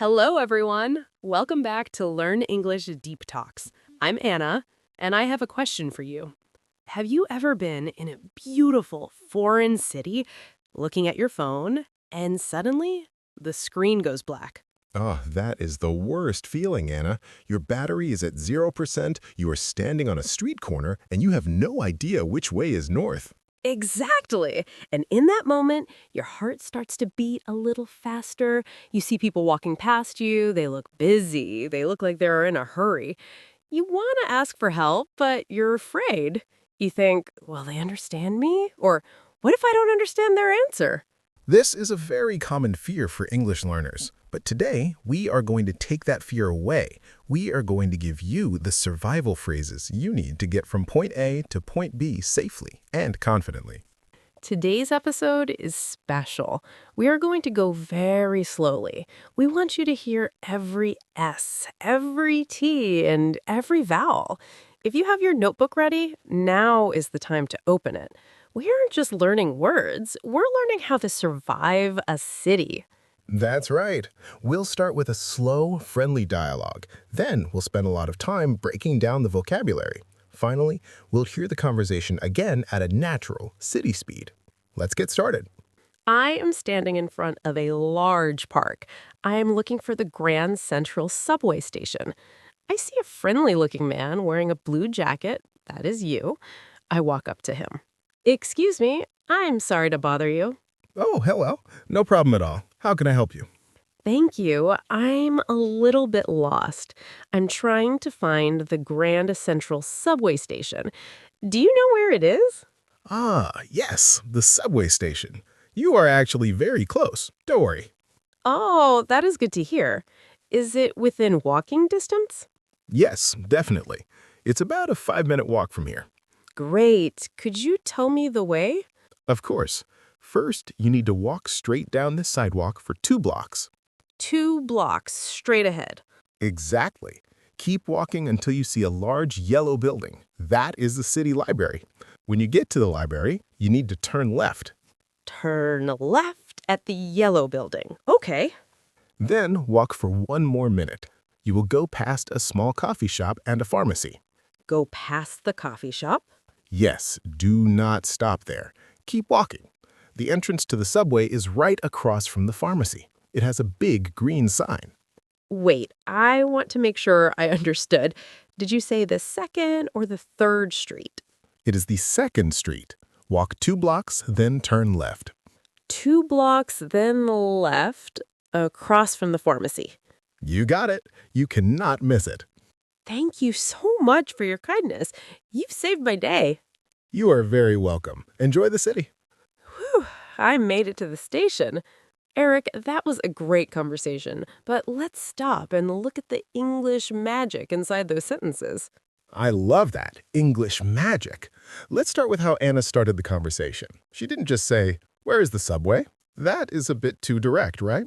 Hello, everyone. Welcome back to Learn English Deep Talks. I'm Anna, and I have a question for you. Have you ever been in a beautiful foreign city looking at your phone, and suddenly the screen goes black? Oh, that is the worst feeling, Anna. Your battery is at 0%, you are standing on a street corner, and you have no idea which way is north. Exactly. And in that moment, your heart starts to beat a little faster. You see people walking past you. They look busy. They look like they're in a hurry. You want to ask for help, but you're afraid. You think, will they understand me? Or what if I don't understand their answer? This is a very common fear for English learners. But today, we are going to take that fear away. We are going to give you the survival phrases you need to get from point A to point B safely and confidently. Today's episode is special. We are going to go very slowly. We want you to hear every S, every T, and every vowel. If you have your notebook ready, now is the time to open it. We aren't just learning words, we're learning how to survive a city. That's right. We'll start with a slow, friendly dialogue. Then we'll spend a lot of time breaking down the vocabulary. Finally, we'll hear the conversation again at a natural city speed. Let's get started. I am standing in front of a large park. I am looking for the Grand Central subway station. I see a friendly looking man wearing a blue jacket. That is you. I walk up to him. Excuse me, I'm sorry to bother you. Oh, hello. No problem at all. How can I help you? Thank you. I'm a little bit lost. I'm trying to find the Grand Central subway station. Do you know where it is? Ah, yes, the subway station. You are actually very close. Don't worry. Oh, that is good to hear. Is it within walking distance? Yes, definitely. It's about a 5-minute walk from here. Great. Could you tell me the way? Of course. First, you need to walk straight down this sidewalk for 2 blocks. 2 blocks straight ahead. Exactly. Keep walking until you see a large yellow building. That is the city library. When you get to the library, you need to turn left. Turn left at the yellow building. Okay. Then walk for 1 more minute. You will go past a small coffee shop and a pharmacy. Go past the coffee shop. Yes, do not stop there. Keep walking. The entrance to the subway is right across from the pharmacy. It has a big green sign. Wait, I want to make sure I understood. Did you say the second or the third street? It is the 2nd street. Walk 2 blocks, then turn left. 2 blocks, then left, across from the pharmacy. You got it. You cannot miss it. Thank you so much for your kindness. You've saved my day. You are very welcome. Enjoy the city. Whew, I made it to the station. Eric, that was a great conversation, but let's stop and look at the English magic inside those sentences. I love that. English magic. Let's start with how Anna started the conversation. She didn't just say, "Where is the subway?" That is a bit too direct, right?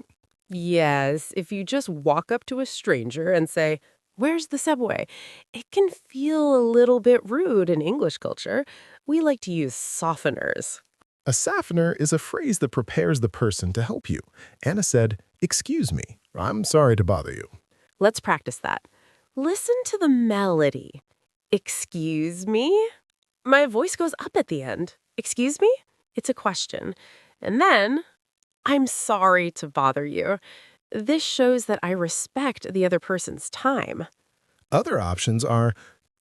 Yes, if you just walk up to a stranger and say, "Where's the subway?" It can feel a little bit rude in English culture. We like to use softeners. A softener is a phrase that prepares the person to help you. Anna said, "Excuse me. I'm sorry to bother you." Let's practice that. Listen to the melody. Excuse me? My voice goes up at the end. Excuse me? It's a question. And then, I'm sorry to bother you. This shows that I respect the other person's time. Other options are,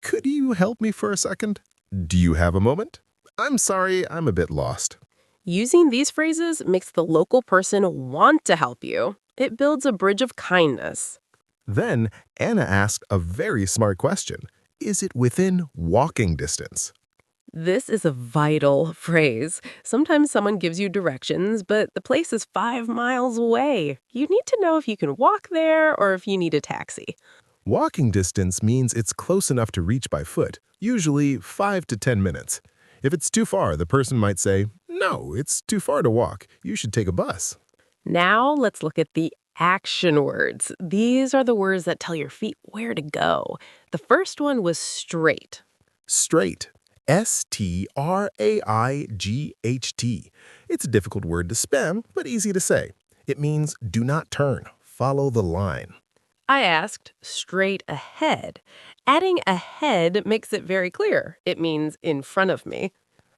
"Could you help me for a second? Do you have a moment? I'm sorry, I'm a bit lost." Using these phrases makes the local person want to help you. It builds a bridge of kindness. Then Anna asked a very smart question. Is it within walking distance? This is a vital phrase. Sometimes someone gives you directions, but the place is 5 miles away. You need to know if you can walk there or if you need a taxi. Walking distance means it's close enough to reach by foot, usually 5 to 10 minutes. If it's too far, the person might say, "No, it's too far to walk. You should take a bus." Now let's look at the action words. These are the words that tell your feet where to go. The first one was straight. Straight. Straight. It's a difficult word to spell, but easy to say. It means do not turn. follow the line. I asked straight ahead. Adding ahead makes it very clear. It means in front of me.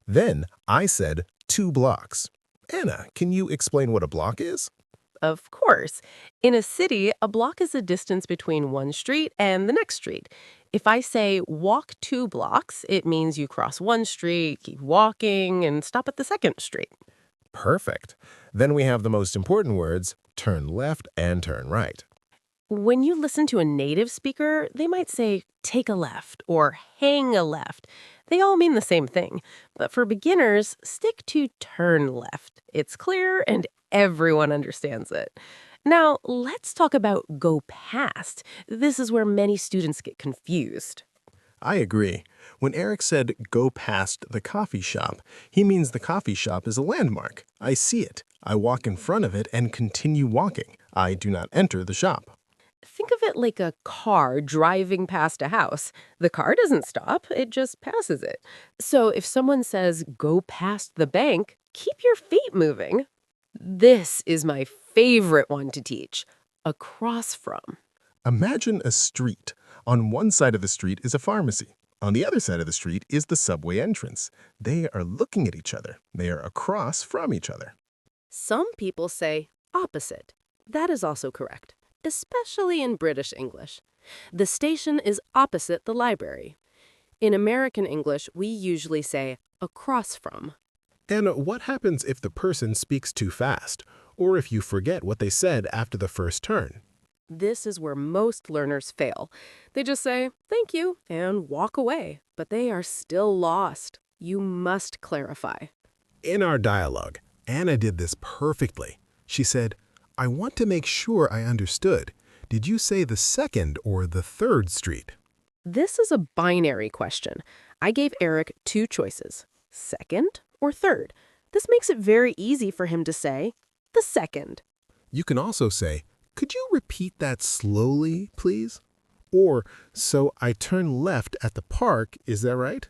Then I said 2 blocks. Anna, can you explain what a block is? Of course. In a city, a block is a distance between one street and the next street. If I say walk 2 blocks, it means you cross one street, keep walking, and stop at the second street. Perfect. Then we have the most important words, turn left and turn right. When you listen to a native speaker, they might say take a left or hang a left. They all mean the same thing. But for beginners, stick to turn left. It's clear and everyone understands it. Now, let's talk about go past. This is where many students get confused. I agree. When Eric said go past the coffee shop, he means the coffee shop is a landmark. I see it. I walk in front of it and continue walking. I do not enter the shop. Think of it like a car driving past a house. The car doesn't stop, it just passes it. So if someone says, go past the bank, keep your feet moving. This is my favorite one to teach. Across from. Imagine a street. On one side of the street is a pharmacy. On the other side of the street is the subway entrance. They are looking at each other. They are across from each other. Some people say opposite. That is also correct, especially in British English. The station is opposite the library. In American English, we usually say across from. And what happens if the person speaks too fast, or if you forget what they said after the first turn? This is where most learners fail. They just say, thank you, and walk away. But they are still lost. You must clarify. In our dialogue, Anna did this perfectly. She said, I want to make sure I understood. Did you say the second or the third street? This is a binary question. I gave Eric 2 choices, second or third. This makes it very easy for him to say, the second. You can also say, could you repeat that slowly, please? Or, so I turn left at the park, is that right?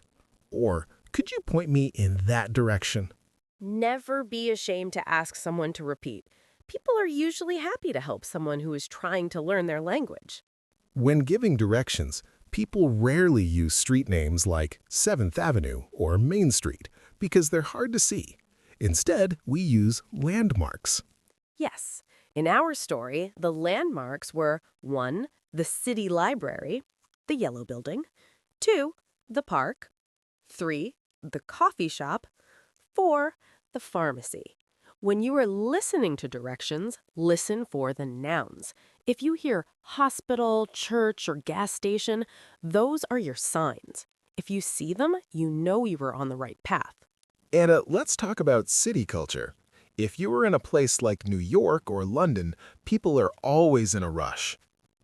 Or, could you point me in that direction? Never be ashamed to ask someone to repeat. People are usually happy to help someone who is trying to learn their language. When giving directions, people rarely use street names like 7th Avenue or Main Street because they're hard to see. Instead, we use landmarks. Yes. In our story, the landmarks were 1, the city library, the yellow building, 2, the park, 3, the coffee shop, 4, the pharmacy. When you are listening to directions, listen for the nouns. If you hear hospital, church, or gas station, those are your signs. If you see them, you know you are on the right path. Anna, let's talk about city culture. If you were in a place like New York or London, people are always in a rush.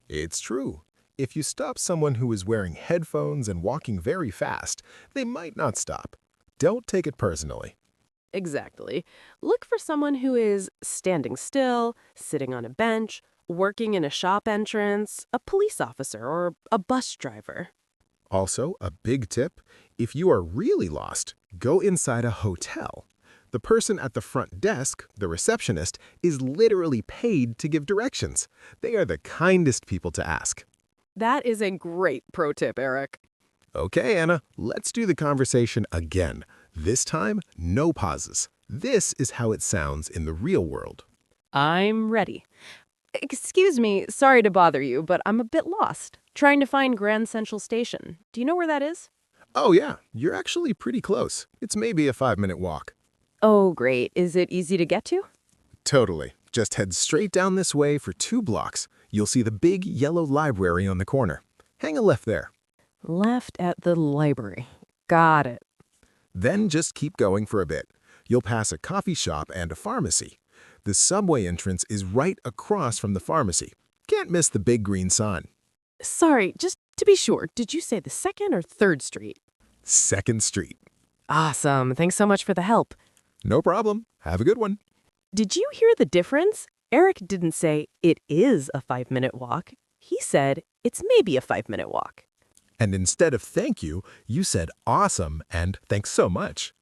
It's true. If you stop someone who is wearing headphones and walking very fast, they might not stop. Don't take it personally. Exactly. Look for someone who is standing still, sitting on a bench, working in a shop entrance, a police officer, or a bus driver. Also, a big tip, if you are really lost, go inside a hotel. The person at the front desk, the receptionist, is literally paid to give directions. They are the kindest people to ask. That is a great pro tip, Eric. Okay, Anna, let's do the conversation again. This time, no pauses. This is how it sounds in the real world. I'm ready. Excuse me, sorry to bother you, but I'm a bit lost. Trying to find Grand Central Station. Do you know where that is? Oh yeah, you're actually pretty close. It's maybe a 5-minute walk. Oh, great. Is it easy to get to? Totally. Just head straight down this way for 2 blocks. You'll see the big yellow library on the corner. Hang a left there. Left at the library. Got it. Then just keep going for a bit. You'll pass a coffee shop and a pharmacy. The subway entrance is right across from the pharmacy. Can't miss the big green sign. Sorry, just to be sure, did you say the 2nd or 3rd Street? 2nd Street. Awesome. Thanks so much for the help. No problem. Have a good one. Did you hear the difference? Eric didn't say it is a 5-minute walk. He said it's maybe a 5-minute walk. And instead of thank you, you said awesome and thanks so much.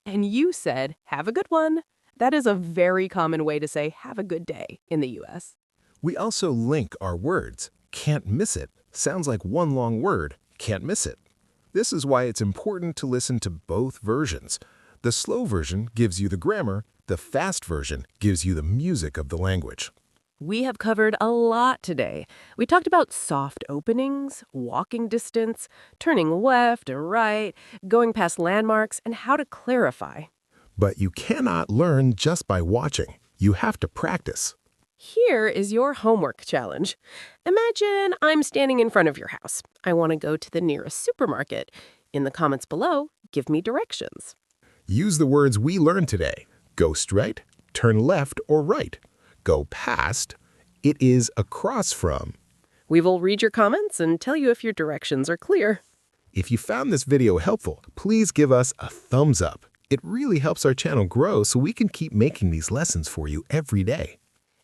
And you said have a good one. That is a very common way to say have a good day in the U.S. We also link our words. Can't miss it sounds like one long word. Can't miss it. This is why it's important to listen to both versions. The slow version gives you the grammar. The fast version gives you the music of the language. We have covered a lot today. We talked about soft openings, walking distance, turning left or right, going past landmarks, and how to clarify. But you cannot learn just by watching. You have to practice. Here is your homework challenge. Imagine I'm standing in front of your house. I want to go to the nearest supermarket. In the comments below, give me directions. Use the words we learned today. Go straight, turn left or right. Go past, it is across from. We will read your comments and tell you if your directions are clear. If you found this video helpful, please give us a thumbs up. It really helps our channel grow so we can keep making these lessons for you every day.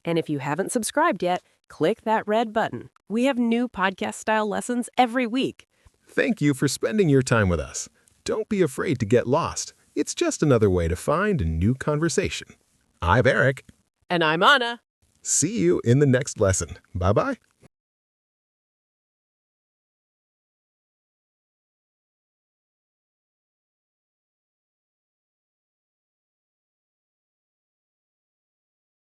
And if you haven't subscribed yet, click that red button. We have new podcast-style lessons every week. Thank you for spending your time with us. Don't be afraid to get lost. It's just another way to find a new conversation. I'm Eric. And I'm Anna. See you in the next lesson. Bye-bye.